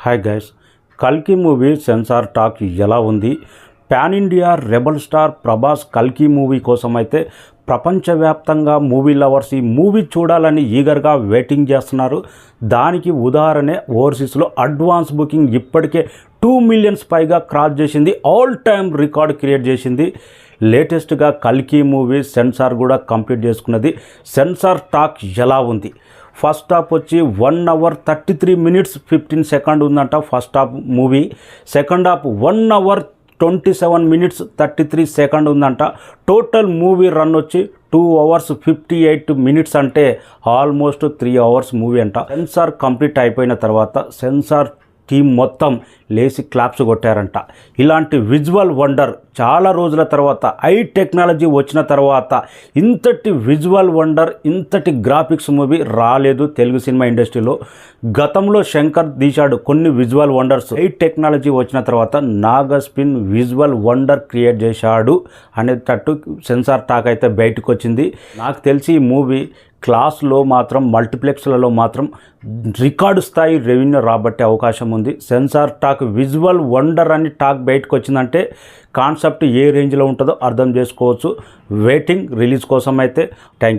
Hi guys, కల్కి movie censor talk ఎలా ఉంది? Pan India rebel star Prabhas కల్కి మూవీ కోసం అయితే ప్రపంచవ్యాప్తంగా మూవీ లవర్స్ ఈ మూవీ చూడాలని ఈగర్గా వెయిటింగ్ చేస్తున్నారు. దానికి ఉదాహరణే ఓవర్సీస్లో అడ్వాన్స్ బుకింగ్ ఇప్పటికే 2 మిలియన్స్ పైగా క్రాస్ చేసింది. ఆల్ టైమ్ రికార్డ్ క్రియేట్ చేసింది. లేటెస్ట్గా కల్కి మూవీ సెన్సార్ కూడా కంప్లీట్ చేసుకున్నది. సెన్సార్ టాక్ ఎలా ఉంది? ఫస్ట్ హాఫ్ వచ్చి 1 hour 33 minutes 15 seconds ఉందంట first half movie. Second half 1 hour 27 minutes 33 seconds ఉందంట. టోటల్ మూవీ రన్ వచ్చి 2 hours 58 minutes అంటే ఆల్మోస్ట్ 3 hours మూవీ అంట. సెన్సార్ కంప్లీట్ అయిపోయిన తర్వాత సెన్సార్ టీం మొత్తం లేచి క్లాప్స్ కొట్టారంట. ఇలాంటి విజువల్ వండర్ చాలా రోజుల తర్వాత, ఐ టెక్నాలజీ వచ్చిన తర్వాత ఇంతటి విజువల్ వండర్, ఇంతటి గ్రాఫిక్స్ మూవీ రాలేదు తెలుగు సినిమా ఇండస్ట్రీలో. గతంలో శంకర్ తీశాడు కొన్ని విజువల్ వండర్స్. ఐ టెక్నాలజీ వచ్చిన తర్వాత నాగస్పిన్ విజువల్ వండర్ క్రియేట్ చేశాడు అనేటట్టు సెన్సార్ టాక్ అయితే బయటకు వచ్చింది. నాకు తెలిసి ఈ మూవీ క్లాస్లో మాత్రం, మల్టీప్లెక్స్లలో మాత్రం రికార్డు స్థాయి రెవెన్యూ రాబట్టే అవకాశం ఉంది. సెన్సార్ టాక్ విజువల్ వండర్ అని టాక్ బయటకు వచ్చిందంటే కాన్సెప్ట్ ఏ రేంజ్లో ఉంటుందో అర్థం చేసుకోవచ్చు. వెయిటింగ్ రిలీజ్ కోసం అయితే. Thank you.